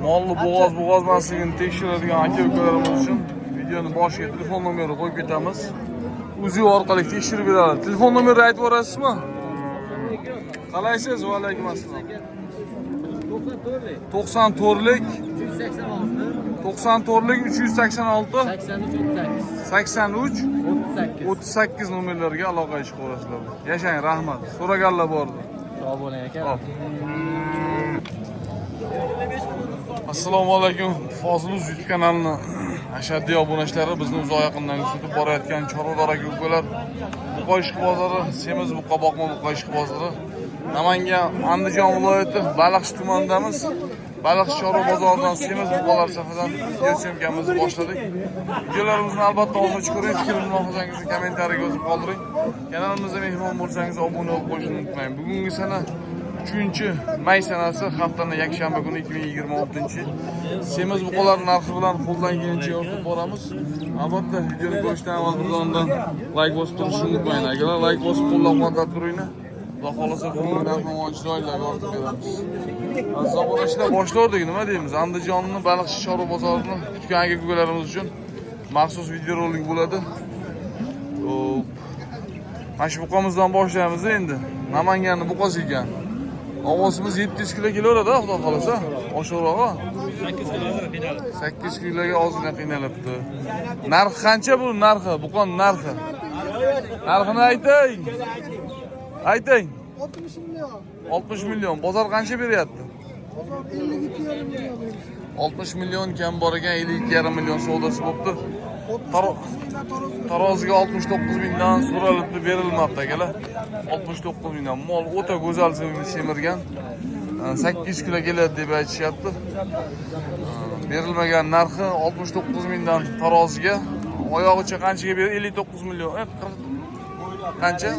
Molli bo'g'ozmasligini tekshiradigan aka-ukalarimiz uchun videoni boshiga telefon nomerini qo'yib ketamiz. Uzi orqali tekshirib beradi. Telefon nomerini aytib yuborasizmi? Qalaysiz? Va alaykum assalom. 94lik 83 38 nomerlarga aloqa qilib ko'rasizlar. Yashang, rahmat. So'raganlar bordi. Sog' bo'ling aka. Assalomu alaykum. Foziluz YouTube kanalini ashaddiy obunachilari bizni uzoq yaqindan kuzatib borayotgan chorvador aka-ukalar, Buqoyishqi bozori, Semiz Buqaboqma Buqoyishqi bozori, Namangan, Andijon viloyati Baliqchi tumanidamiz. Baliqchi chorva bozoridan Semiz buqalar safidan video syomkamizni boshladik. Videolarimizni albatta oxirigacha ko'ring, fikr-mulohazalarningizni kommentariyaga yozib qoldiring. Kanalimizga mehmon bo'lsangiz obuna bo'lib qo'yishni unutmang. Bugungi sana 3-may sanasi, haftaning yakshanba kuni 2026-yil. Semiz buqalar narxi bilan qo'ldan kelgancha yoritib boramiz. Albatta videoni ko'rishdan avval birdanidan like bosib turishni unutmang. Agar like bosib qo'llab-quvvatlab turinglar, Xudo xolasa bugungi narx-navo chiroyli yoritib beramiz. Zamonashlar boshlardik, nima deymiz? Andijonning Baliqchi chorva bozorini kutgan aka-ukalarimiz uchun maxsus videorolik bo'ladi. Mana shu buqamizdan boshlaymiz endi. Namanganning buqasi ekan. Ovozimiz 700 kilo kelaveradi, xudo xolasa. Oshiqroq-a? 8 kiloga qiynalibdi. 8 kiloga ozgina qiynalibdi. Narxi qancha bu narxi? Buqon narxi. Narxini ayting. Ayting. 60 milyon. 60 milyon. Bozor qancha beryapti? Bozor 52,5 milyon. 60 milyon kam bor ekan, 52,5 milyon savdosi bo'pti. 39 mingdan Taroziga 69 mingdan so'ralibdi, berilmabdi akalar. 69 mingdan. Mol o'ta go'zal semirgan. 8 kilo keladi deb aytishyapti. Berilmagan narxi 69 mingdan taroziga. Oyog'icha qanchaga ber? 59 million. Qancha?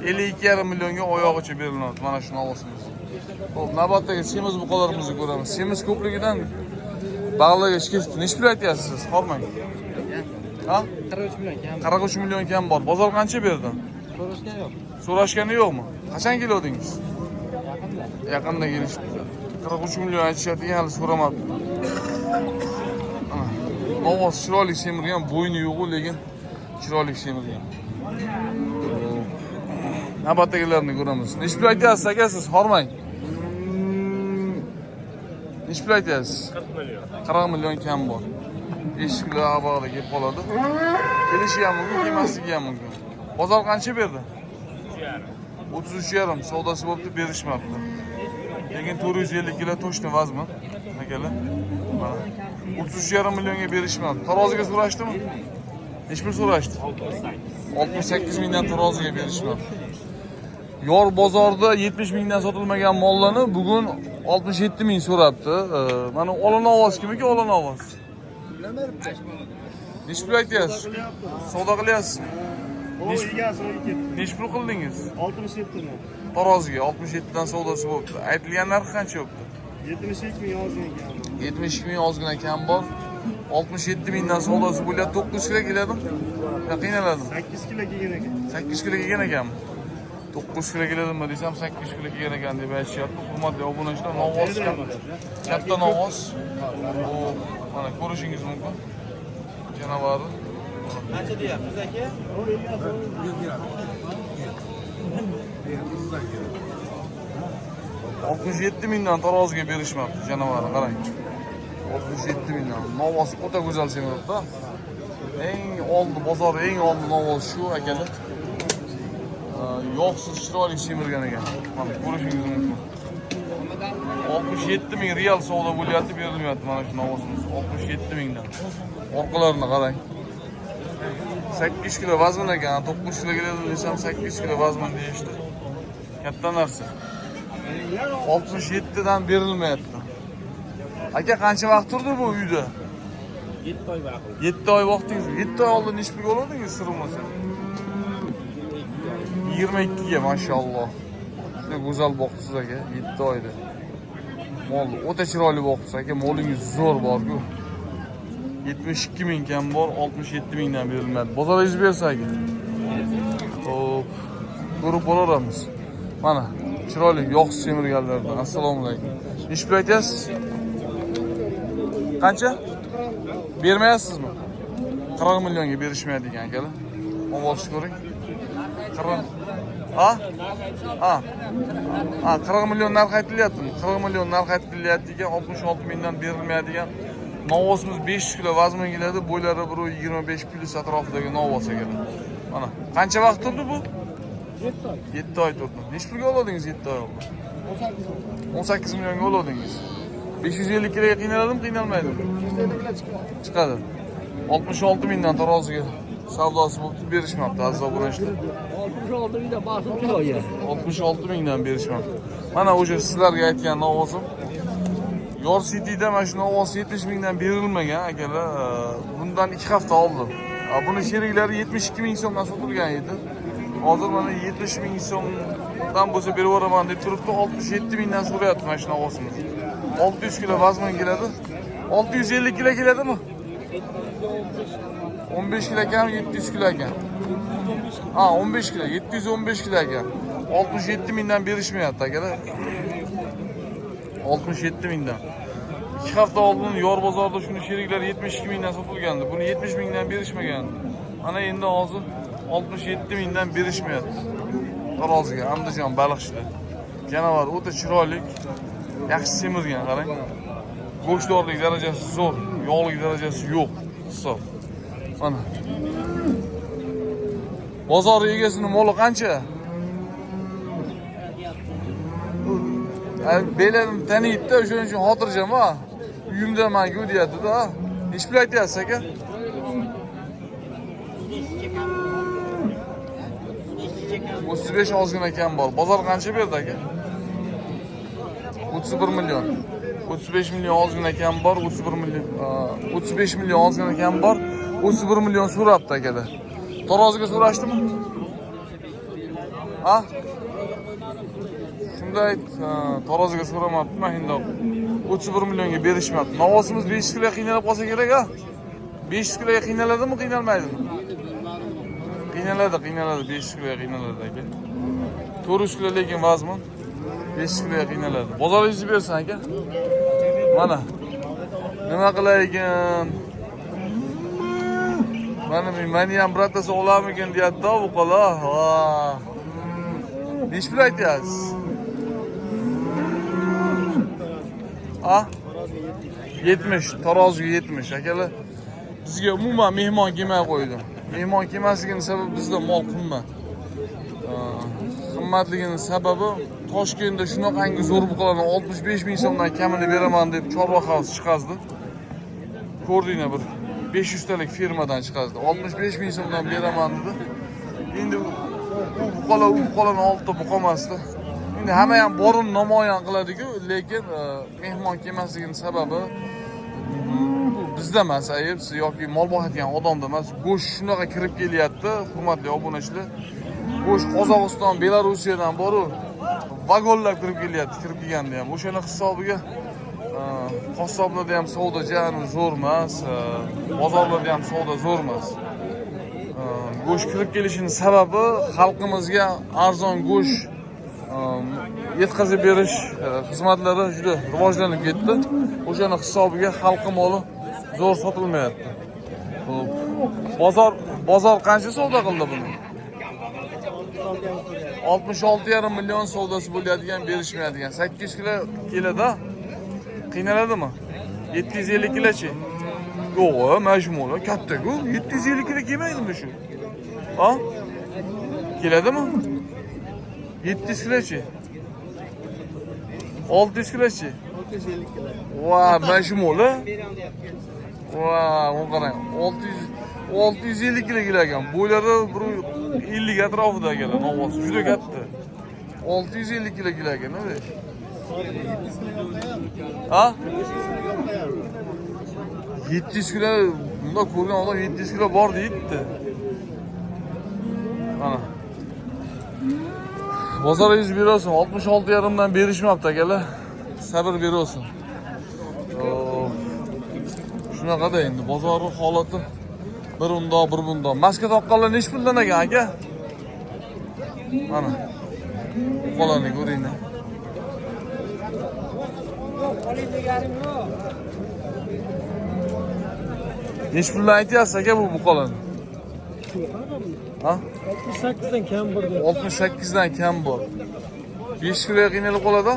52,5 millionga oyog'icha beriladi. Mana shu novosimiz. Xo'p, navbatdagi Semiz buqalarimizni ko'ramiz. Semiz ko'pligidan bag'laga shikast nech pul aytyapsiz? Hormang. Ha? 43 million kam. 43 million kam bor. Bozor qancha berdi? So'rashgan yo'q. So'rashgani yo'qmi? Qachon keldingiz? Yaqinda. Yaqinda kelishdi. 43 million aytishyapti, hali so'ramabdi. Novos chiroyli semirgan, bo'yni yo'q, lekin chiroyli semirgan. Navbatdagilarni ko'ramiz. Nech pul aytyapsiz aka siz? Hormang. Nech pul aytyapsiz? 40 million. 40 million kam bor. 5 kilo avvalda kelib qoladi. Kelishi ham mumkin, kelmasligi ham mumkin. Bozor qancha berdi? 33,5 savdosi bo'pti, berishmabdi. Lekin 450 kilo to'shni vazmi akalar. Mana 33,5 millionga berishmabdi. Taroziga so'rashdimi? Nech pul so'rashdi? 68 mingdan taroziga berishmabdi. Yor bozorda 70 mingdan sotilmagan mollarni bugun 67 ming so'rabdi. Mana olon ovoz kimiki olon ovoz? Nech pul aytyapsiz? Savdo qilyapsizmi? Nech pul qildingiz? 67 milyon. Taroziga 67 dan savdosi bo'libdi. Aytilgan narxi qancha bo'libdi? 72 milyon ozgina. 72 ming ozgina kam bor. 67 mingdan savdosi bo'lyapti. 9 kilo keladimi? Qiynaladim. 8 kilo kelgan ekan. 8 kilo kelgan ekanmi? 9 kilo keladimi desam 8 kilo kelgan ekan deb aytishyapti. Hurmatli obunachilar, novoz katta novoz. Bu mana ko'rishingiz mumkin. Janavari. Qancha deyapsiz aka? 67 mingdan taroziga berishmabdi janavari, qarang. 67 mingdan. Novoz o'ta go'zal semiribdi. Eng oldi bozor, eng oldi novoz shu akalar. Yog'siz chiroyli semirgan ekan. Mana ko'rishingiz mumkin. 67 ming real savdo bo'lyapti, berilmayapti mana shu novozimiz. 67 mingdan. Orqalarini qarang. 8 kilo vazn ekan, 9 kilo keladi desam 8 kilo vazn deyishdi. Katta narsa. 67 dan berilmayapti. Aka qancha vaqt turdi bu uyda? 7 oy vaqt. 7 oy vaqtingiz. 7 oy oldin nech pulga oldingiz sir bo'lmasa? 22 ga, mashalloh. Juda go'zal boqdingiz aka, 7 oyda. Mol o'ta chiroyli boqdingiz aka, molingiz zo'r bor-ku. 72 ming kam bor, 67 mingdan berilmadi. Bozoringiz bersa aka. Xo'p, ko'rib bo'laramiz. Mana chiroyli yog' semirganlardan. Assalomu alaykum. Nech pul aytasiz? Qancha? Bermayapsizmi? 40 millionga berishmaydi ekan akalar. Ovozini ko'ring. 40. Ha? Ha. Ha, 40 million narx aytilyaptimi? 40 million narx aytilyapti ekan, 66 mingdan berilmaydi ekan. Novosimiz 500 kilo vazmin keladi, bo'ylari 1.25 plus atrofidagi novos ekan. Mana, qancha vaqt turdi bu? 7 oy turdi. Nech pulga oldingiz 7 oy oldi? 18 millionga oldingiz. 550 kiloga qiynaladimi, qiynalmaydimi? Chiqadi. 66 mingdan taroziga savdosi bo'lib berishmoqda aziz obunachilar. 66 mingdan bosib kiloga. 66 mingdan berishmoqda. Mana o'sha sizlarga aytgan novosim. Yor City'da mana shu novoz 70 mingdan berilmagan akalar. Bundan 2 hafta oldin. Buni sheriklari 72 ming so'mdan sotilgan edi. Hozir mana 70 ming so'mdan bo'lsa berib yuboraman deb turibdi. 67 mingdan so'rayapti mana shu novosimiz. 600 kilo vazmin keladi. 650 kilo keladimi? 15 kilo ekan, 700 kilo ekan. Ha, 15 kilo, 715 kilo ekan. 67 mingdan berishmayapti akalar. 67 mingdan. 2 hafta oldin yor bozorda shuni sheriklari 72 mingdan sotilgandi. Buni 70 mingdan berishmagan. Mana endi hozir 67 mingdan berishmayapti. Taroziga Andijon baliqchilar. Janavar o'ta chiroyli, yaxshi semirgan, qarang. Go'shtdorlik darajasi zo'r, yog'lik darajasi yo'q. Hisob. Mana. Bozor egasining moli qancha? Belarim taniydi-da, o'shaning uchun xotirjam ha. Uyimda menga deyapti-da. Nech pul aytyapsiz aka? 35 ozgina kam bor. Bozor qancha berdi aka? 31 million. 35 million ozgina kam bor, 31 million. 35 million ozgina kam bor, 31 million so'rabdi akalar. Taroziga so'rashdimi? Ha? Shunday taroziga so'ramabdi, men endi 31 millionga berishmabdi. Novosimiz 500 kilo qiynalib qolsa kerak a? 500 kiloga qiynaladimi, qiynalmaydimi? Qiynaladi, 500 kiloga qiynaladi aka. 400 kilo lekin vazmin 500 kiloga qiynaladi. Bozoringizni bersin aka. Mana. Nima qilay ekan? Meni ham bratasi olarmikin deyapti-da bu qola. Va. Nech pul aytyapsiz? Ha? 70, taroziga 70 akalar. Bizga umuman mehmon kelmay qo'ydi. Mehmon kelmasligining sababi bizda mol qimmat. Qimmatligining sababi Toshkentda shunaqangi zo'r buqalarni 65 ming so'mdan kamini beraman deb Chorva House chiqazdi. Ko'rdinglar bir 500 talik firmadan chiqazdi. 65 ming so'mdan beraman dedi. Endi buqalarni oltita buqamasdi. Endi hamma ham borini namoyon qiladi-ku, lekin mehmon kelmasligining sababi bizda emas, ayb yoki mol boqayotgan odamda emas. Go'sht shunaqa kirib kelyapti, hurmatli obunachilar. Go'sht Qozog'iston, Belorussiyadan boru vagonlar kirib kelyapti, kirib kelganda ham. O'shani hisobiga qassoblarda ham savdo jami zo'r emas, bozorlarda ham savdo zo'r emas. Go'sht kirib kelishining sababi xalqimizga arzon go'sht yetkazib berish xizmatlari juda rivojlanib ketdi. O'shani hisobiga xalq moli zo'r sotilmayapti. Bozor qancha savdo qildi buni? 66,5 million savdosi bo'ladigan, berishmaydigan. 800 kilo keladi. Qiynaladimi? 750 kilochi? Yo'q, majmula katta-ku. 750 kilo kelmaydimi shu? Ha? Keladimi? 700 kilochi? 600 kilochi? 650 kilo. Va, majmula. Va, bu qarang. 650 kilo kelagan. Bo'ylari 50 atrofida ekan, novoz juda katta. 650 kilo kelagan, nima? Ha? 700 kilo, bunda ko'rgan odam 700 kilo bor deydi. Mana. Bozoringiz bersin, 66,5 dan berishmabdi akalar. Sabr bersin. Shunaqada endi bozorning holati bir undoq, bir bundoq. Maska toqqanlar nech puldan ekan aka? Mana. Qo'lani ko'ringlar. Nechi puldan aytyapsiz aka bu buqalarni? Ha? 68'den kam burada. 68 dan kam bor. 5 kiloga qiynalib qoladi.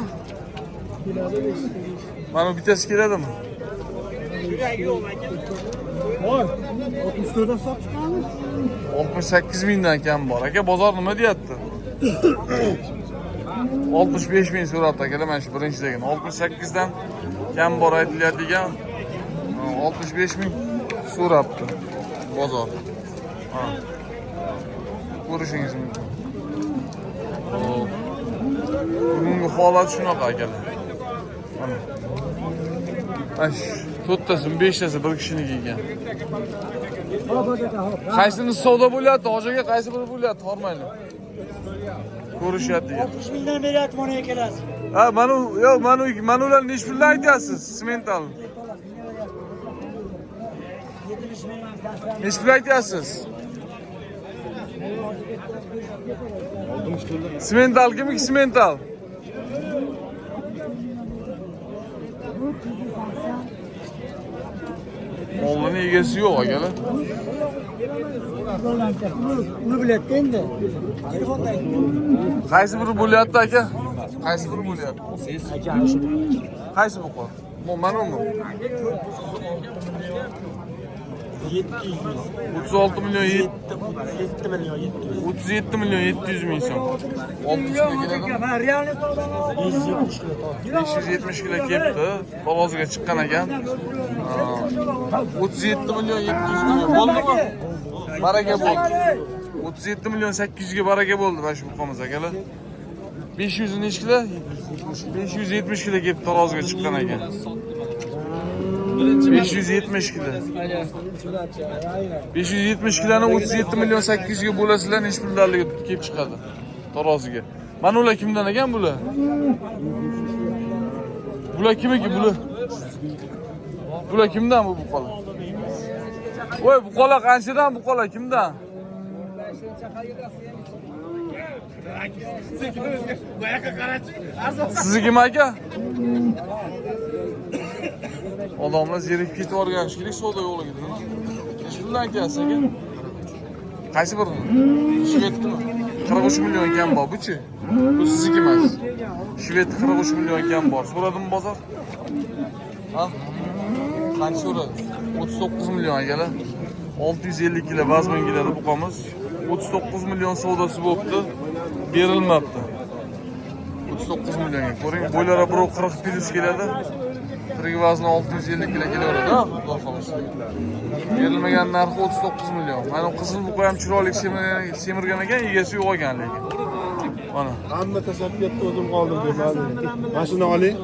Mana bu bittasi keladimi? Var. 64'den sap çıkarmış. 68 mingdan kam bor. Aka bozor nima deyapti? 65 ming so'rabdi akalar mana shu birinchidan. 68 dan kam bor aytilayotgan 65 ming so'rabdi bozor. Ha. Ko'rishingiz mumkin. Hop. Bugungi holat shunaqa akalar. Mana. Ash, to'rttasi, beshtasi bir kishiniki ekan. Qaysini savdo bo'lyapti? Hojaga qaysi biri bo'lyapti? Hormaylar. Ko'rishyapti. 60 mingdan beryapti mana kelasiz. Ha, mana ular nechi puldan aytyapsiz? Semental. Nechi pul aytyapsiz? Semental kimiki semental? Molning egasi yo'q akalar. Uni bilyapti endi. Telefonda Qaysi biri bo'lyapti aka? Qaysi biri bo'lyapti? Qaysi bu qol? Mana uni. 36 milyon 7 milyon 37 milyon 700 ming so'm. 60 kilo keladi. Ben realni savdolar 170 kilo. 570 kilo kelibdi. Baloziga chiqqan ekan. 37 milyon 700 milyon bo'ldimi? Baraka bo'ldi. 37 milyon 800 ga baraka bo'ldi mana shu buqamiz akalar. 500 nechi kilo? 570 kilo kelib taroziga chiqqan ekan. 570 kilo. 570 kiloni 37 milyon 800 ga bo'lasizlar, nechi pullarga kelib chiqadi taroziga. Mana ular kimdan ekan bular? Bular kimiki bular? Bular kimdan bu buqalar? Voy, buqalar qanchadan buqalar kimdan? Siznikimi aka? Odamlar zerikib ketib olgan shekilli savdo yo'liga. Nechi puldan aytyapsiz aka? Qaysi birini? Shvedkimi? 43 milyon kam bor buchi. Bu sizniki emas. Shved 43 milyon kam bor. So'radimi bozor? Ha? Qancha so'radi? 39 milyon akalar. 650 kilo vazmin keladi buqamiz. 39 milyon savdosi bo'libdi. Berilmabdi. 39 millionga. Ko'ring, bo'ylari 140 plus keladi. Tirik vazni 650 kilo kelaveradi, ha? Xudo xolasa. Berilmagan narxi 39 milyon. Mana qizil buqa ham chiroyli semirgan ekan, egasi yo'q ekan lekin. Mana. Hamma tashabbiyotda o'zim qoldim demadim. Mashina oling.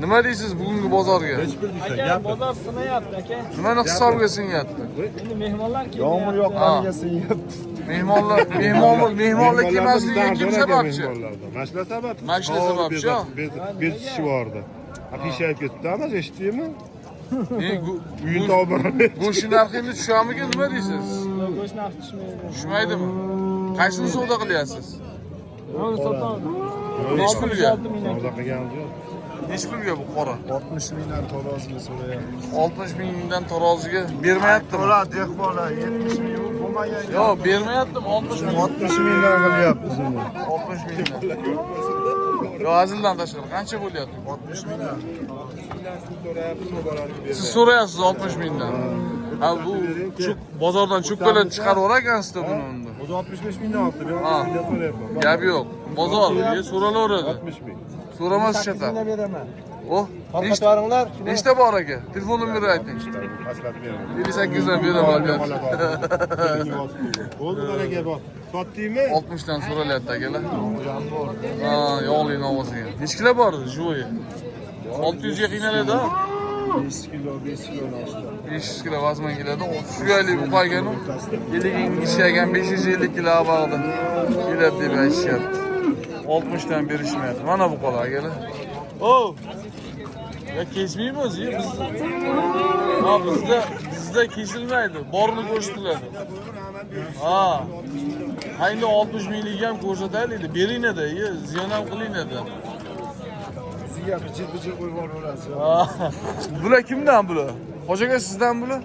Nima deysiz bugungi bozorga? Hech bir desa Aka bozor sinayapti aka. Nimani hisobga sinyapti? Endi mehmonlar keldi. Yomg'ir yoqqaniga sinyapti. Mehmonlar kelmasligiga kim sababchi? Mana shular sabab. Mana shular sababchi. Bezitishi bordi. Qiyshayib ketdi, ama eshitdingmi? Uyini topib boradi. Go'sht narxi endi tushammikan, nima deysiz? Go'sht narxi tushmaydi. Tushmaydimi? Qaysini savdo qilyapsiz? Buni sotamiz. Nechi pulga? Savdo qilganimiz yo'q. Nechi pulga bu qora? 60 mingdan taroziga so'rayapmiz. 60 mingdan taroziga bermayaptimi? Ular dehqonlar 70 ming bo'lmagan. Yo'q, bermayaptimi? 60 ming. 60 mingdan qilyapmiz uni. 60 mingdan. Yo, azildan tashqari qancha bo'lyapti? 60 mingdan. Siz so'rayapsiz 60 mingdan. Ha, bu bozordan cho'kkalar chiqarib yuboragansizda buni unda. O'zi 65 mingdan oldi. Men Ha. so'rayapman. Gap yo'q. Bozor, so'ralaveradi. 60 ming. So'ramas shatar. beraman. Oh, Tarqatvaringlar. nechta bor aka? Telefon nomerini ayting. Maslahat beraman. 58 dan beraman. Bo'ldi aka bor. Sotdingmi? 60 dan so'ralyapti akalar. Ha, yog'li novosiga. Nechi kilo bor jo'yi? 600 ga qiynaladi, ha? 5 kilo oshdi. 500 kilo vazmin keladi. Shu yili uqaygan u. Yiligining ishlagan 550 kilo avvalda keladi deb aytishyapti. 60 dan berishmayapti. Mana bu qola akalar. Oh! Ya kesmaymiz, biz. Ha, bizda kesilmaydi. Borini ko'rsatiladi. Ha. Hayli 60 minglik ham ko'rsataylik, beringlar-da, ziyon ham qilinglar-da. Sizga bijil qo'yib yuborasiz. Bular kimdan bular? Hojaga sizdan bular?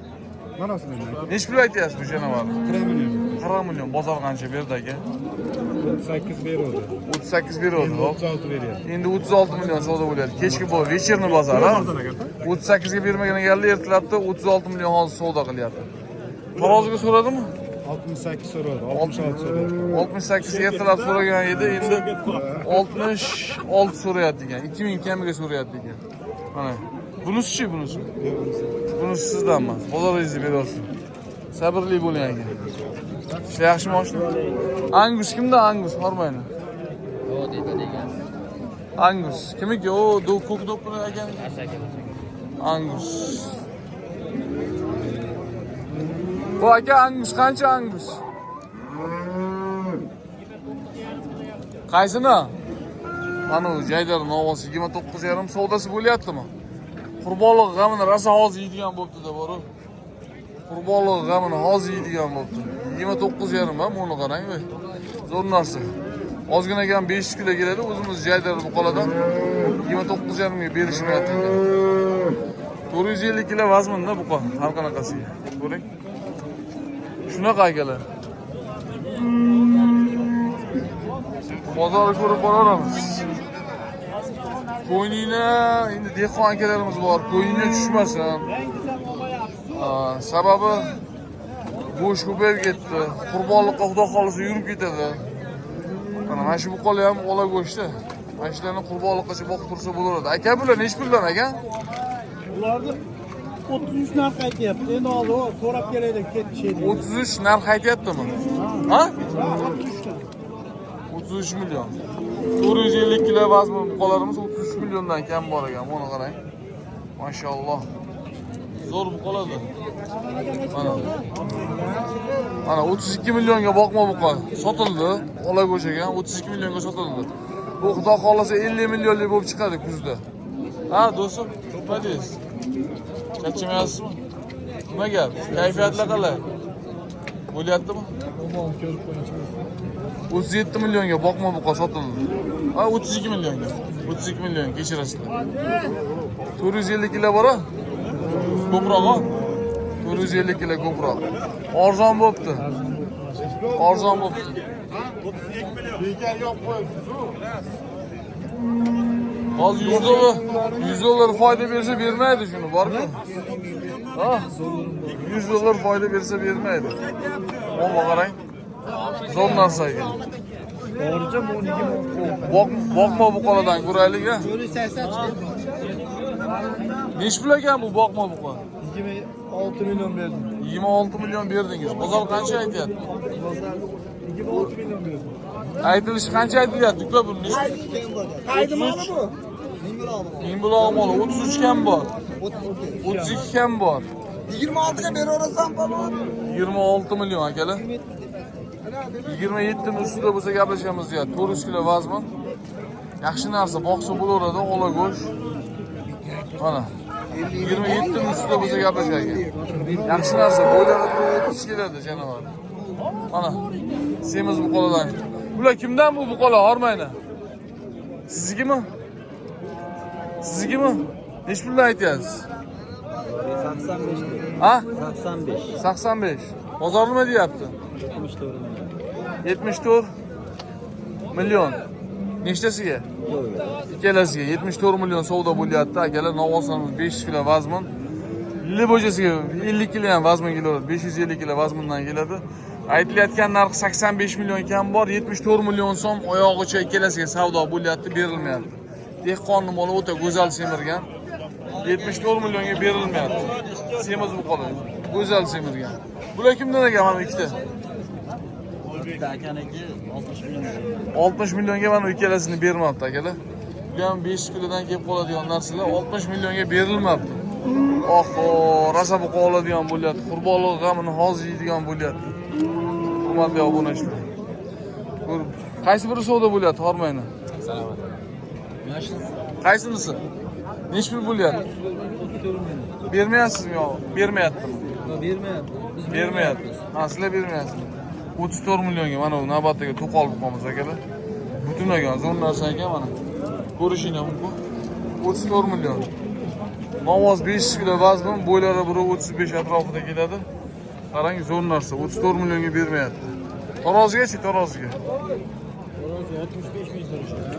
Manasını ne? Neç pul aytyapsiz bu janavarni? 40 milyon. 40 milyon. Bozor qancha berdi aka? 38 berdi. 38 beradi. Hop. 36 beryapti. Endi 36 milyon savdo bo'lyapti. Kechki bu вечерni bozor, ha? 38 ga bermagan ekanlar, ertalabda 36 milyon hozir savdo qilyapti. Taroziga so'radimi? 68 so'radi, 66 so'radi. 68 ertalab so'ragan edi, endi 66 so'rayapti ekan. 2000 kamiga so'rayapti ekan. Mana bunisi-chi bunisi. Bunisi sizdan emas. Bozoringizni berasiz. Sabrli bo'ling aka. Ishlar yaxshimi oshna? Angus kimda Angus? Hormayni. Angus. Kimiki? O, ko'k do'ppini ekan. Angus. Bu aka Angus qancha Angus? Qaysini? Mana u Jaydar Novos 29,5 savdosi bo'lyaptimi? Qurbonlik g'amini rosa hozir yeydigan bo'pti-da, bor. Qurbonlik g'amini hozir yeydigan bo'pti. 29,5 ha, buni qarang, voy. Zo'r narsa. Ozgina ham 500 kilo keladi, o'zimiz Jaydar buqaladan 29,5 ga berishmayapti ekan. 450 kilo vazminda buqa, har qanaqasiga. Ko'ring. Shunaqa akalar. Bozorga ko'rib boraveramiz. Qo'yningni endi dehqon akalarimiz bor, qo'yningga tushmasin. Sababi go'sht ko'payib ketdi. Qurbonlikqa xudo xolisa yurib ketadi. Mana shu buqalar ham ola go'shtda. Mana shularni qurbonlikqacha boqib tursa bo'laveradi. Aka bular nech puldan aka? Ularni 33 narx aytyapti. Endi hozir so'rab kelaylik ketishadi. 33 narx aytyaptimi? Ha? 63 ta. 33 milyon. 450 kilo vazn buqalarimiz 33 milyondan kam bor ekan. Buni qarang. Maşallah. Zo'r buqalarda. Mana 32 milyonga boqma buqa sotildi. Ola go'shagan 32 milyonga sotildi. Bu xudo xolasa 50 millionlik bo'lib chiqadi kuzda. Ha, do'stim, nima deysiz? Charchamayapsizmi? Nima gap? Kayfiyatlar qalay? Bo'lyaptimi? 37 milyonga boqma buqa sotildi. Ha, 32 milyonga. 32 milyon kechirasizlar. 450 kilo bor-a? Ko'proq, ha? 450 kilo ko'proq. Arzon bo'pti. Arzon bo'pti. 32 milyon. Bekar yo'q qo'yibsiz-ku. Hozir 100 dollar foyda bersa bermaydi shuni, bormi? Ha? 100 dollar foyda bersa bermaydi. Ona qarang. Zo'r narsa ekan. O'rja bu 20. Boqma buqalardan ko'raylik, ha? Nech pul ekan bu boqma buqa? 26 milyon berdim. 26 milyon berdingiz. Bozor qancha aytyapti? Bozor 26 milyon berdim. Aytilishi qancha aytilyapti? Ko'p buni. Qaydi moli bu? Mingbulog' moli 33 kam bor. 32 kam bor. 26 ga beraverasan palon. 26 milyon akalar. 27 ning ustida bo'lsa gaplashamiz deyapti. 400 kilo vazmin. Yaxshi narsa boqsa bo'laveradi, ola go'sht. Mana 27 ning ustida bo'lsa gaplashaylik. Yaxshi narsa bo'ylari 30 keladi janovar. Mana semiz buqalardan. Bular kimdan bu buqalar? Hormayni. Sizgimi? Sizgimi? Nech puldan aytyapsiz? 85. Ha? 85. 85. Bozor nima deyapti? 74 milyon. Nechtasiga? Ikkalasiga 74 milyon savdo bo'lyapti. Akalar, Novosamiz 500 kilo vazmin. Libojasiga 50 kilo ham vazmin keladi. 550 kilo vazmindan keladi. Aytilayotgan narx 85 milyon kam bor, 74 milyon so'm oyog'icha ikkalasiga savdo bo'lyapti, berilmayapti. Dehqonning moli o'ta go'zal semirgan. 74 milyonga berilmayapti. Semiz buqalar. Go'zal semirgan. Bular kimdan ekan mana ikkita? Akaniki 60 milyon. 60 milyonga mana ikkalasini bermabdi akalar. Bu ham 500 kilodan kelib qoladigan narsalar 60 milyonga berilmabdi. Oho, rosa buqa oladigan bo'lyapti. Qurbonlik g'amini hozir yeydigan bo'lyapti. Hurmatli obunachilar. Qaysi biri savdo bo'lyapti, Hormayni? Salomat. Qaysinisi? Nech pul bo'lyapti? Bermayapsizmi yo? Bermayaptimi? Bermayapti. Bermayapti. Ha, sizlar bermayapsizmi? 34 milyonga mana bu navbatdagi to'qol buqamiz akalar. Butun ekan, zo'r narsa ekan mana. Ko'rishingiz mumkin. 34 milyon. Namoz 5 kilo vazmin, bo'ylari 1.35 atrofida keladi. Qarang, zo'r narsa, 34 millionga bermayapti. Tarozigachi, taroziga.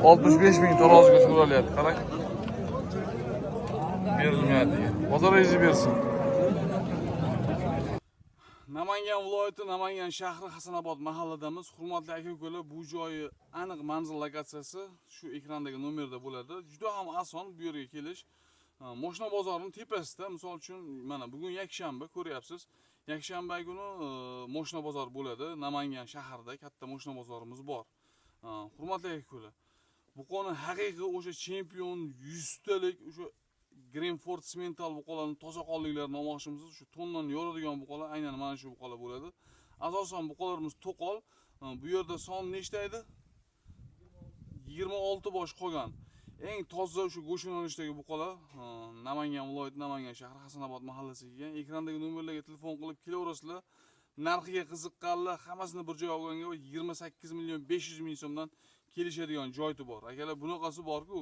65 ming taroziga so'ralyapti. Qarang. Berilmayapti. Bozoringizni bersin. Namangan viloyati, Namangan shahri, Hasanobod mahalladamiz. Hurmatli aka-ukalar, bu joyi aniq manzil lokatsiyasi shu ekrandagi nomerda bo'ladi. Juda ham oson bu yerga kelish. Moshina bozorining tepasida, misol uchun, mana bugun yakshanba ko'ryapsiz. Yakshanba kuni moshina bozor bo'ladi. Namangan shahrida katta moshina bozorimiz bor. Hurmatli aka-ukalar, bu qoni haqiqiy o'sha chempion 100 talik o'sha Greenford Simental buqalarning toza qonliklarini olmoqchimiz. Shu tondan yoradigan buqalar aynan mana shu buqalar bo'ladi. Asosan buqalarimiz to'qol. Bu yerda son nechta edi? 26 bosh qolgan. Eng toza shu go'shtnolishdagi buqalar Namangan viloyati, Namangan shahri, Hasanobod mahallasiga kelgan. Ekrandagi nomerlarga telefon qilib kelaverasizlar. Narxiga qiziqqanlar hammasini bir joyga olganga 28 million 500 ming so'mdan kelishadigan joyi bor. Akalar, bunaqasi bor-ku,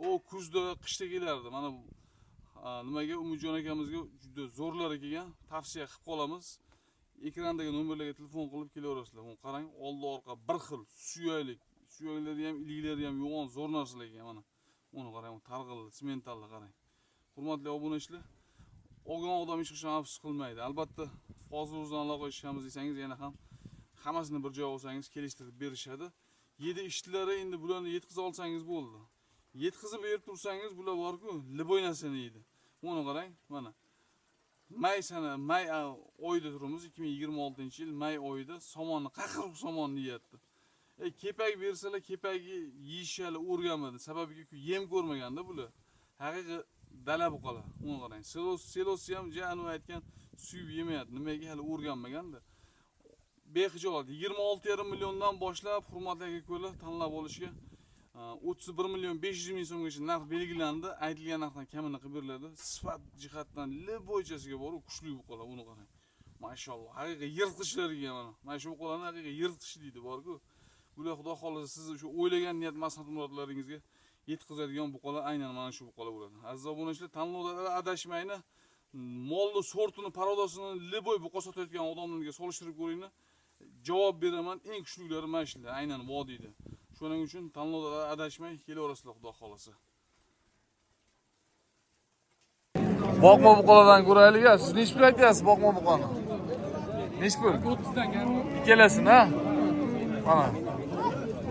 o kuzda, qishda kelardi. Mana nimaga Umidjon akamizga juda zo'rlar ekan, tavsiya qilib qolamiz. Ekrandagi nomerlarga telefon qilib kelaverasizlar. Qarang, oldi orqa bir xil suyaklik, suyaklari ham, iliklari ham yo'g'on zo'r narsalar ekan mana. Uni qarang, targ'illi, simentalli qarang. Hurmatli obunachilar, olgan odam hech qachon afsus qilmaydi. Albatta, hozir o'zdan aloqa qilishamiz desangiz, yana ham hammasini bir joyga olsangiz kelishtirib berishadi. 7 ishchilari endi bularni yetkazib olsangiz bo'ldi. Yetkazib berib tursangiz, bular bor-ku, liboy narsani yeydi. Uni qarang, mana. May oyida turamiz, 2026-yil may oyida somonni, qaqiriq somonni yeyapti. Kepak bersalar, kepagi yeyishali o'rganmadi. Sababiga yem ko'rmaganda bular. Haqiqiy dala buqalar. Uni qarang. Selosi ham janu aytgan suyib yemayapti. Nimaga hali o'rganmaganda. Bexijolat 26,5 milliondan boshlab hurmatli aka-ukalar tanlab olishga 31 million 500 ming so'mgacha narx belgilandi. Aytilgan narxdan kamini qilib beriladi. Sifat jihatdan bo'yichasiga bor, kuchli buqalar. Uni qarang. Mashalloh. Haqiqiy yirtqichlarga mana. Mana shu buqalarni haqiqiy yirtqich deydi, bor-ku. Bular xudo xolasa siz shu o'ylagan niyat maqsad murodlaringizga yetkazadigan buqalar aynan mana shu buqalar bo'ladi. Aziz obunachilar, tanlovda adashmayni. Molni sortini, parodasini liboy buqa sotayotgan odamlarga solishtirib ko'ringlar. Javob beraman, eng kuchliklari mana shular, aynan vodiyda. Shuning uchun tanlovda adashmay kelaverasizlar xudo xolasa. Boqma buqalardan ko'raylik. Siz nech pul aytyapsiz boqma buqani? Nech pul? 30 dan kam. Ikkalasini, ha? Mana.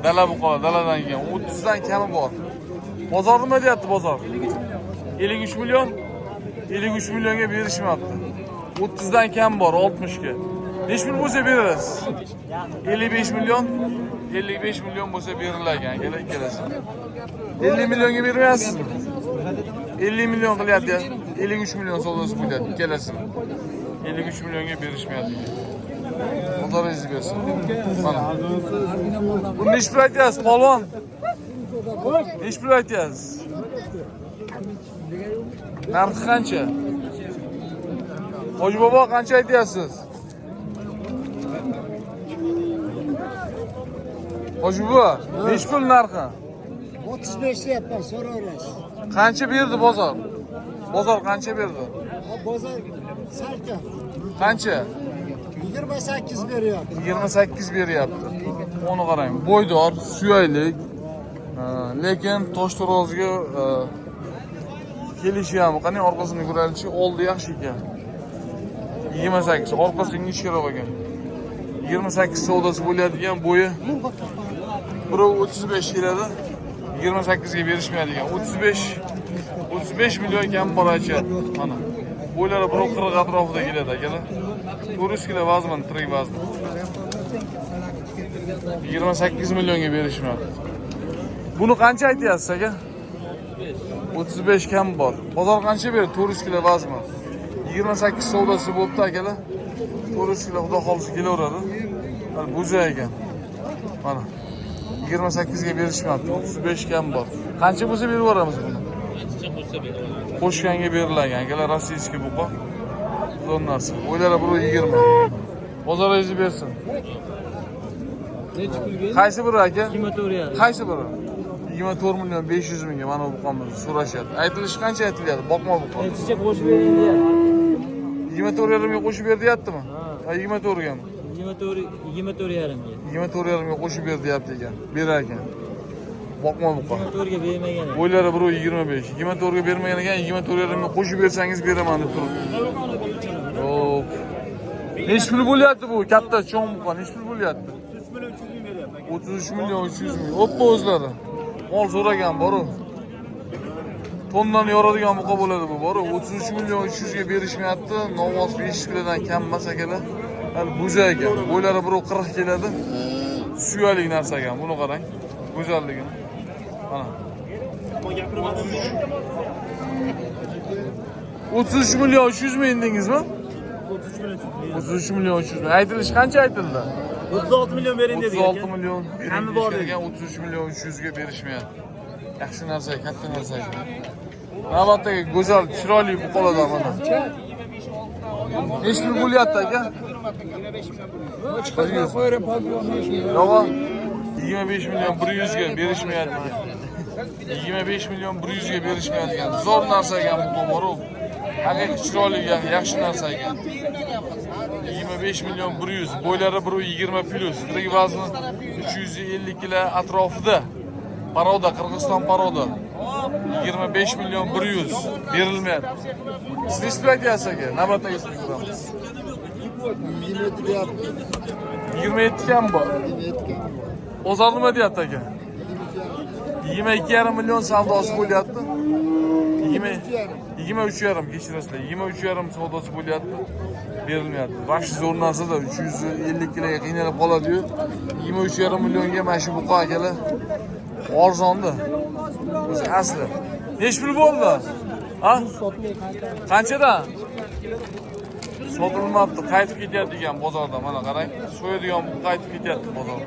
Dala buqalar, daladan kelgan. 30 dan kami bor. Bozor nima deyapti bozor? 53 million. 53 millionga berishmayapti. 30 dan kam bor, 60 ga. Nech pul bo'lsa berasiz? 55 million. 55 million bo'lsa berilgan, ikkalasi. 50 millionga bermayapsizmi? 50 million qilyapti. 53 million savdosi bo'lyapti ikkalasi. 53 millionga berishmayapti. Bozoringizni bersin. Mana. Bu nech pul aytyapsiz, polvon? Nech pul aytyapsiz? Narxi qancha? Hoji bobo qancha aytyapsiz? Hoji bobo, nech pul narxi? 35 deyapman, so'raverasiz. Qancha berdi bozor? Bozor qancha berdi? Bozor salka. Qancha? 28 beryapti. 28 beryapti. Uni qarang, bo'ydor, suyaylik. Lekin toshtaroziga kelishi ham, qani orqasini ko'raylik, oldi yaxshi ekan. 28, orqasi ingichkaroq ekan. 28 savdosi bo'ladigan bo'yi 1.35 keladi. 28 ga berishmaydigan. 35 million kam bor aytadi. Mana. Bo'ylari 1.40 atrofida keladi akalar. 400 kg vazn, tirik vazn. 28 millionga berishmayapti. Buni qancha aytyapsiz aka? 35 kam bor. Bozor qancha berdi? 400 kg vazn. 28 savdosi bo'pti akalar. 400 kg xudo xolisi kelaveradi. Bo'za ekan. Mana. 28 ga berishmayapti. 35 kam bor. Qancha bo'lsa berib yuboramiz buni? Qo'shganga berilgan akalar, rossiyskiy buqa. Zo'r narsa. O'ylari 1.20. Bozoringizni bersin. Qaysi biri aka? 24. Qaysi biri? 24 milyon 500 mingga mana bu buqamizni so'rashyapti. Aytilishi qancha aytilyapti? Boqma buqa. Aytishcha qo'shib bering deyapti. 24,5 ga qo'shib ber deyaptimi? Ha, 24 gami? 24,5 ga. 24,5 ga qo'shib ber deyapti ekan. Berar ekan. Boqma buqa. 24 ga bermagan. Bo'ylari 1.25. 24 ga bermagan ekan, 24,5 ga qo'shib bersangiz beraman deb turibdi. Hop. Nechi pul bo'lyapti bu? Katta cho'ng buqa nechi pul bo'lyapti? 33 milyon 300 ming. Oppa o'zlari. Mol so'ragan bor-ku. Tonnani yoradigan buqa bo'ladi bu bor-ku. 33 milyon 300 ga berishmayapti. Novoz 5 kilodan kam emas akalar. Hali bo'za ekan. Bo'ylari 1.40 keladi. Suyalik narsa ekan. Buni qarang. Go'zalligini. Mana. 33 milyon 300 ming dedingizmi? 33 milyon 300 ming. Aytilishi qancha aytildi? 36 milyon verin dedi. 36 milyon. Hamma bor degan 33 milyon 300 ga berishmayapti. Yaxshi narsa, katta narsa. Navbatdagi go'zal, chiroyli buqalardan mana. Nechi pul bo'lyapti aka? 25 milyon 100 ga berishmayapti. 25 milyon 100 ga berishmayapti ekan. Zo'r narsa ekan bu bor-ku. Haqiqiy chiroyli ekan, yaxshi narsa ekan. 25 milyon 100, bo'ylari 1.20 plus, tirik vazni 350 kg atrofida. Paroda, Qirg'iziston paroda. 25 milyon 100 berilmayapti. Siz nechta aytyapsiz aka? Navbatdagi ismini ko'ramiz. 27 deyapti. 27 kam bor. Bozor nima deyapti aka? 22,5 milyon savdosi bo'lyapti. 23,5 kechirasizlar. 23,5 savdosi bo'lyapti. Berilmayapti. Vaqti zo'r narsa-da 350 kiloga qiynalib qoladi-yu. 23,5 millionga mana shu buqa akalar arzonda. O'zi asli. Nech pul bo'ldi? Ha? Qanchadan? Sotilmabdi, qaytib ketyapti ekan bozorda. Mana qarang. So'yadigan buqa qaytib ketyapti bozorda.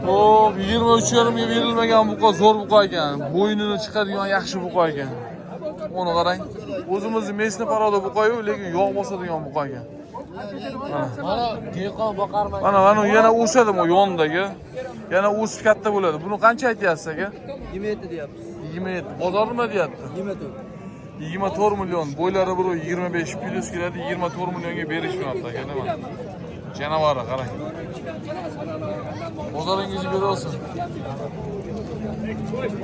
Hop, 23,5 ga berilmagan buqa zo'r buqa ekan. Bo'ynini chiqadigan yaxshi buqa ekan. Uni qarang. O'zimizni mesni paroda buqa-yu, lekin yog' bosadigan buqa ekan. Mana dehqon boqarman. Mana yana o'sadi bu yonidagi. Yana o'sib katta bo'ladi. Buni qancha aytyapsiz aka? 27 deyapmiz. 27. Bozor nima deyapti? 24. 24 milyon. Bo'ylari 1.25 plus keladi. 24 millionga berishmayapti aka, nima? Janavari qarang. Bozoringizni berolsin.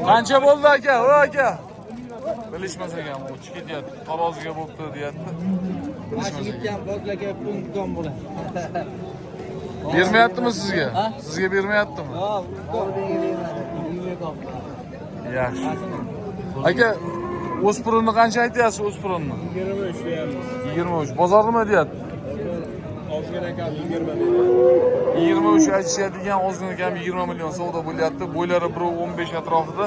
Qancha bo'ldi aka? O aka. Bilishmas ekan, u chiqityapti. Taroziga bo'pti deyapti. Bilishmas ekan. Bozlarga punkton bo'ladi. Bermayaptimi sizga? Sizga bermayaptimi? Ha, Yaxshi. Aka, o'spirinni qancha aytyapsiz o'spirinni? 23. Bozor nima deyapti? Ozgina kam 20 23 aytishadigan, ozgina kam 20 million savdo bo'lyapti. Bo'ylari 1.15 atrofida.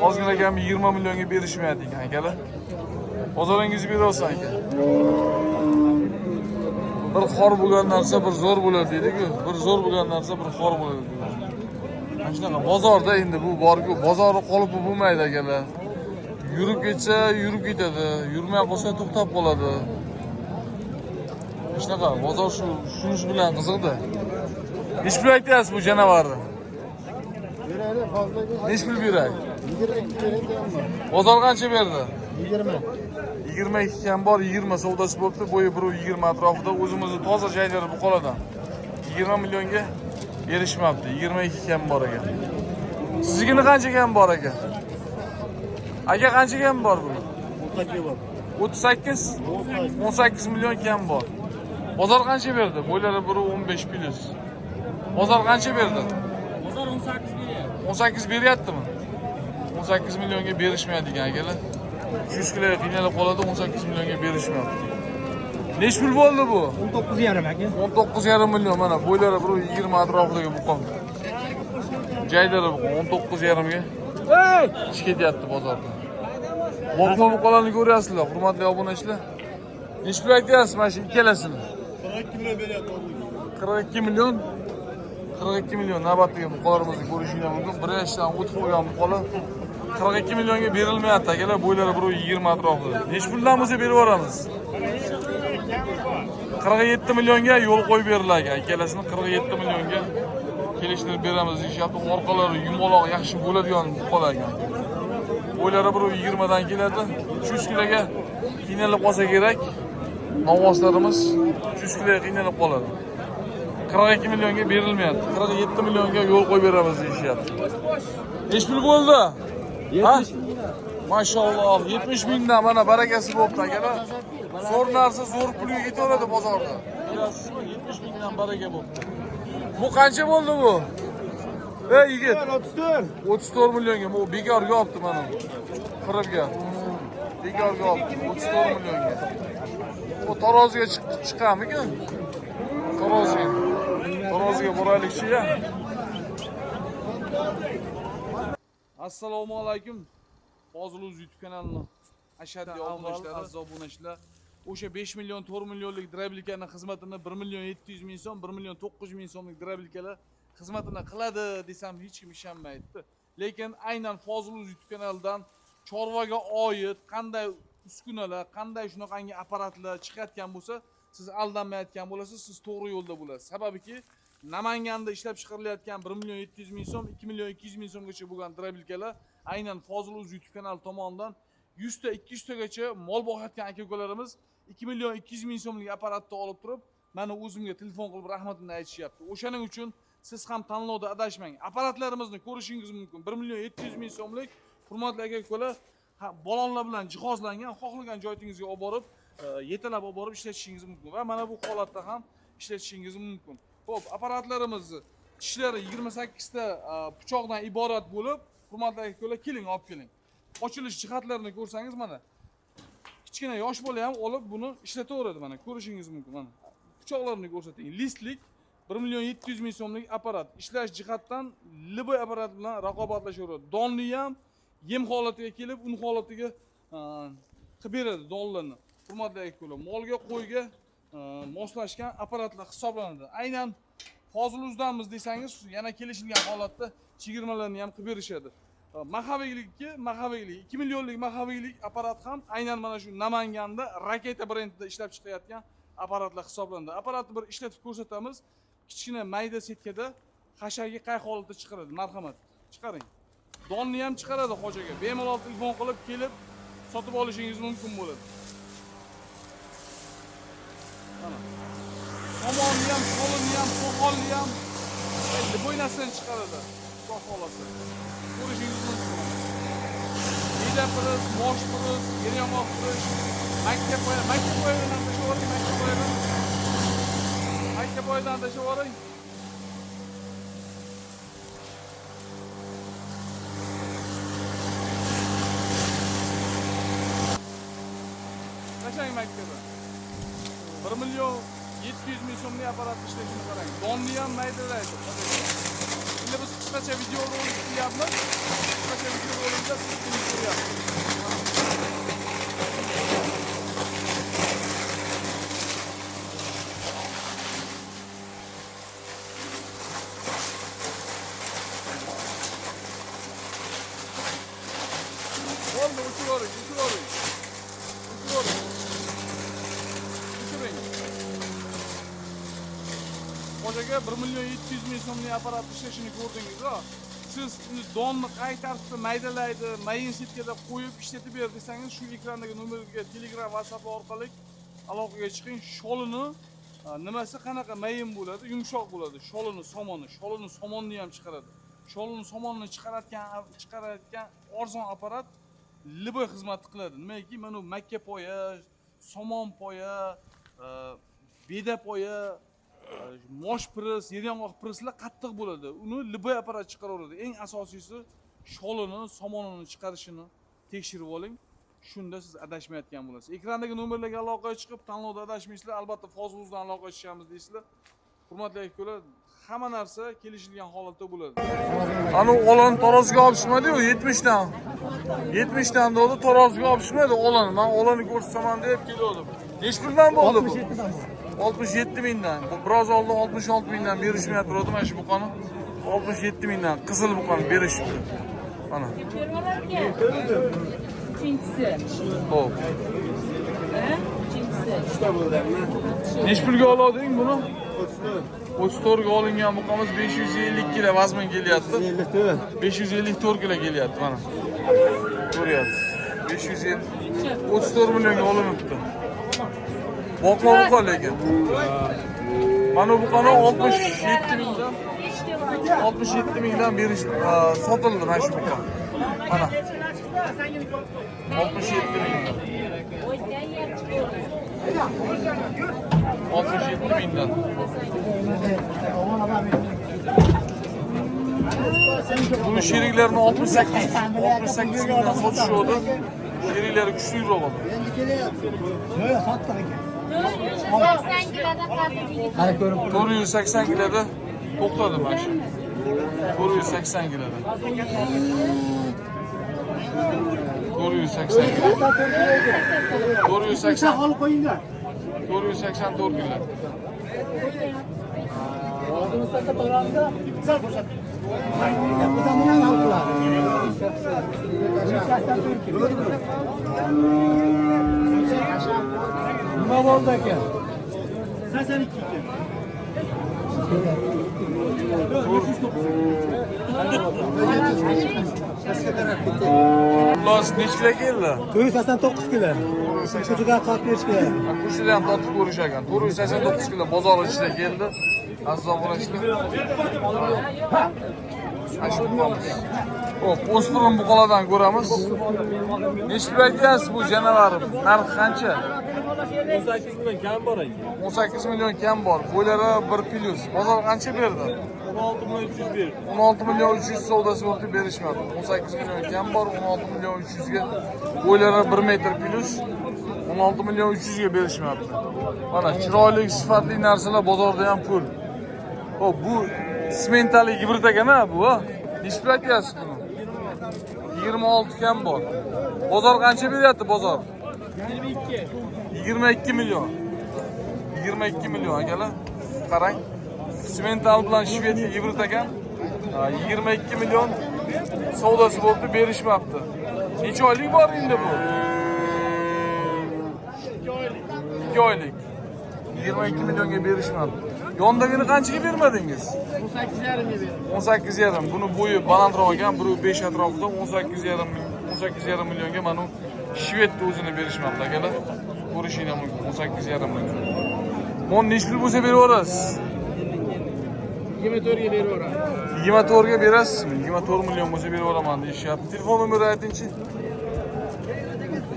Ozgina kam 20 millionga berishmayapti ekan akalar. Bozoringizni berolsan aka. Bir xor bo'lgan narsa bir zo'r bo'ladi deydi-ku. Bir zo'r bo'lgan narsa bir xor bo'ladi. Mana shunaqa bozorda endi bu bor-ku, bozorni qolib bo'lmaydi akalar. Yurib ketsa, yurib ketadi. Yurmay qolsa to'xtab qoladi. Shunaqa bozor shunisi bilan qiziqdi. Nech pul aytyapsiz bu janavarni? Berayli fazlaga. Nech pul beray? 22 deyapman. Bozor qancha berdi? 20. 22 kam bor, 20 savdosi bo'pti. Bo'yi 1.20 atrofida o'zimizni toza joylari bu qoladan. 20 millionga berishmabdi. 22 kam bor ekan. Sizgini qancha kam bor aka? Aka qancha kam bor bu? 38. 18 million kam bor. Bozor qancha berdi? Bo'ylari 1.15 plus. Bozor qancha berdi? Bozor 18 beryapti. 18 beryaptimi? 18 millionga berishmaydi ekan akalar. 300 kiloga qiynalib qoladi, 18 millionga berishmayapti. Nech pul bo'ldi bu? 19,5 aka. 19,5 million mana bo'ylari 1.20 atrofidagi buqom. Jaydari buqom 19,5 ga. Hey! Ish ketyapti bozorda. Boqma buqalarni ko'ryapsizlar, hurmatli obunachilar. Nech pul aytyapsiz mana shu ikkalasini? 42 million beryapti. 42 million. 42 million navbatdagi buqalarimizni ko'rishingiz mumkin. Bir yoshdan o'tib qo'ygan buqalar 42 millionga berilmayapti akalar, bo'ylari 1.20 atrofida. Nech puldan bo'lsa berib yuboramiz. 47 millionga yo'l qo'yib beriladi. Ikkalasini 47 millionga kelishtirib beramiz deyishyapti. Orqalari yumaloq yaxshi bo'ladigan buqalar ekan. Bo'ylari bir 20 dan keladi. 300 kiloga qiynalib qolsa kerak. Novvoslarimiz 300 kiloga qiynalib qoladi. 42 millionga berilmayapti. 47 millionga yo'l qo'yib beramiz deyishyapti. Nechi pul bo'ldi? 70 mingdan. Maşallah 70 mingdan mana barakasi bo'pti akalar. Zo'r narsa zo'r pulga ketaveradi bozorda. Bilasizmi? 70 mingdan baraka bo'pti. Bu qancha bo'ldi bu? Ey yigit, 34. 34 millionga. Bu bekorga olibdi mana. Qiribga. Bekorga olibdi 34 millionga. Bu taroziga chiqamikan? Taroziga boraylik-chi-ya. Assalomu alaykum. Foziluz YouTube kanalini ashaddiy obunachilar, aziz obunachilar. O'sha 5 million 4 millionlik drablikaning xizmatini 1 million 700 ming so'm, 1 million 900 ming so'mlik drablikalar xizmatini qiladi desam hech kim ishonmaydi. Lekin aynan Foziluz YouTube kanalidan chorvaga oid qanday uskunalar, qanday shunaqangi apparatlar chiqayotgan bo'lsa, siz aldanmayotgan bo'lasiz, siz to'g'ri yo'lda bo'lasiz. Sababiki Namanganda ishlab chiqarilayotgan 1 million 700 ming so'm, 2 million 200 ming so'mgacha bo'lgan drablikalar aynan Foziluz YouTube kanali tomonidan 100 ta 200 tagacha mol boqayotgan aka-ukalarimiz 2 million 200 ming so'mlik apparatni olib turib, mana o'zimga telefon qilib rahmatini aytishyapti. O'shaning uchun siz ham tanlovda adashmang. Apparatlarimizni ko'rishingiz mumkin. 1 million 700 ming so'mlik hurmatli aka-ukalar balonlar bilan jihozlangan, xohlagan joyingizga olib borib, yetalab olib borib ishlatishingiz mumkin va mana bu holatda ham ishlatishingiz mumkin. Xo'p, apparatlarimizni tishlari 28 ta pichoqdan iborat bo'lib, hurmatli aka-ukalar, keling, olib keling. Ochilish jihatlarini ko'rsangiz mana. Kichkina yosh bola ham olib buni ishlataveradi mana, ko'rishingiz mumkin mana. Pichoqlarini ko'rsating. Listlik 1 million 700 ming so'mlik apparat. Ishlash jihatdan liboy apparat bilan raqobatlashaveradi. Donni ham yem holatiga kelib, un holatiga qilib beradi donlarni. Hurmatli aka-ukalar, molga, qo'yga moslashgan apparatlar hisoblanadi. Aynan Foziluzdanmiz desangiz, yana kelishilgan holatda chegirmalarni ham qilib berishadi. Mahaviylik 2 millionlik mahaviylik apparat ham aynan mana shu Namanganda Raketa brendida ishlab chiqayotgan apparatlar hisoblanadi. Apparatni bir ishlatib ko'rsatamiz. Kichkina mayda setkada hashagi qay holatda chiqaradi, marhamat. Chiqaring. Donni ham chiqaradi hojaga. Bemalol telefon qilib kelib sotib olishingiz mumkin bo'ladi. Mana. Somonni ham, qo'lini ham, qo'qolni ham liboy narsadan chiqaradi. Xudo xolasa. Ko'rishingiz mumkin. Ida pirish, mosh pirish, yeryong'oq pirish, maktab poyadan tashavering, maktab poyadan tashavering. Qachon maktabda? 1 million 700 ming so'mlik apparat ishlashini qarang. Donni ham maydalaydi. Endi biz qisqacha video rolik qilyapmiz. Qisqacha video rolikda siz ko'ryapsiz. Oldu, uçuruyorum. Hocaga 1 million 700 ming so'mlik apparat ishlashini ko'rdingiz. Siz donni qay tartibda maydalaydi, mayin setkada qo'yib ishlatib ber desangiz, shu ekrandagi nomerga Telegram, WhatsApp orqali aloqaga chiqing. Sholini nimasi qanaqa mayin bo'ladi, yumshoq bo'ladi. Sholini somonni ham chiqaradi. Sholini somonni chiqarayotgan arzon apparat liboy xizmat qiladi. Nimaki, mana makka poya, somon poya, beda poya, mosh pris, yeryong'oq prislar qattiq bo'ladi. Uni liboy apparat chiqaraveradi. Eng asosiysi sholini, somonini chiqarishini tekshirib oling. Shunda siz adashmayotgan bo'lasiz. Ekrandagi nomerlarga aloqaga chiqib, tanlovda adashmaysizlar. Albatta Foziluzdan aloqaga chiqamiz deysizlar. Hurmatli aka-ukalar, hamma narsa kelishilgan holatda bo'ladi. Ana o'lan taroziga olib chiqmadi-yu, 70 dan. 70 dan dedi, taroziga olib chiqmadi o'lan. Men o'lanni ko'rsataman deb keldim. Nech puldan bo'ldi bu? 67 mingdan. Bu biroz oldin 66 mingdan berishmayapti turadi mana shu buqani. 67 mingdan qizil buqani berishdi. Mana. Uchinchisi. Xo'p. Uchinchisi. Nech pulga olding buni? 34 ga olingan buqamiz 550 kilo vazmin kelyapti. 554 kilo kelyapti mana. Ko'ryapsiz. 550 34 millionga olinibdi. Boqma buqa lekin. Mana buqani 67 mingdan berish sotildi mana shu buqa. Mana 67 mingdan. 67 mingdan. Bunun şeriklerini 68 mingdan sotuşuyordu. Şerikleri güçlüydü oldu. 80 kilodan kaldı. 480 kiloda to'xtadim mana shu. 480 kiloda. 480 kilo. 480. Al qo'yinglar. 484 kilo. Nima bo'ldi aka? 82 ekan. Xullas necha kilo keldi? 489 kilo. Ko'chaga qolib berishga. Kursida ham totib ko'rish ekan. 489 kilo bozor ichida keldi. Aziz obunachilar. Hop, o'spirin buqalardan ko'ramiz. Necha pul aytyapsiz bu janavar? Narxi qancha? 18 million kam bor ekan. 18 million kam bor. Bo'ylari 1+. Bozor qancha berdi? 16 million 300 berdi. 16 million 300 savdosi bo'ldi berishmadi. 18 million kam bor, 16 million 300 ga. Bo'ylari 1 metr plus. 16 million 300 ga berishmadi. Mana chiroyli, sifatli narsalar bozorda ham pul. Hop, bu sementali gibrid ekan-a bu, ha? Necha pul aytyapsiz buni? 26 kam bor. Bozor qancha beryapti bozor? 22 million. 22 million akalar. Qarang. Semental bilan Shvedga gibrid ekan. 22 million savdosi bo'ldi, berishmabdi. Necha oylik bor endi bu? 2 oylik. 22 millionga berishmabdi. Yondagini qanchaga bermadingiz? 18,5 ga berdim. 18,5. Buni bo'yi balandroq ekan, 1.5 atrofida 18,5 millionga mana Shvedni o'zini berishmoqda akalar. Ko'rishingiz mumkin 18,5 million. Mon necha pul bo'lsa beraverasiz? 24 ga beraveramiz. 24 ga berasizmi? 24 million bo'lsa beraveraman deyishyapti. Telefon nomerini aytingchi.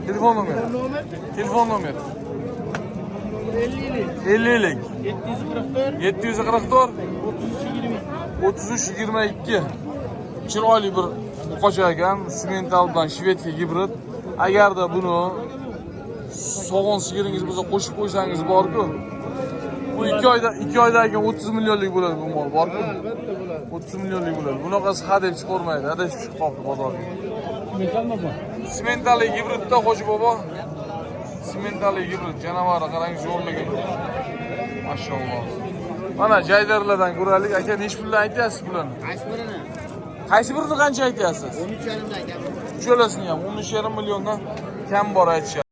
Telefon nomeri. Telefon nomeri. 50 744 33 22. Chiroyli bir buqacha ekan, sementaldan Shvedga gibrid. Agarda buni sog'on sigiringiz bo'lsa qo'shib qo'ysangiz bor-ku. Bu 2 oydan 30 millionlik bo'ladi bu mol, bor-ku. 30 millionlik bo'ladi. Bunaqasi hadeb chiqarmaydi, adashib chiqib qoldi bozorga. Sementali gibridda Hoji bobo. Sementali gibrid janavari qarang zo'rligi. Mashalloh. Mana jaydarlardan ko'raylik. Aka necha puldan aytyapsiz bularni? Qaysi birini qancha aytyapsiz? 13,5 dan kam. Uchalasini ham 13,5 milliondan kam bor aytishyapti.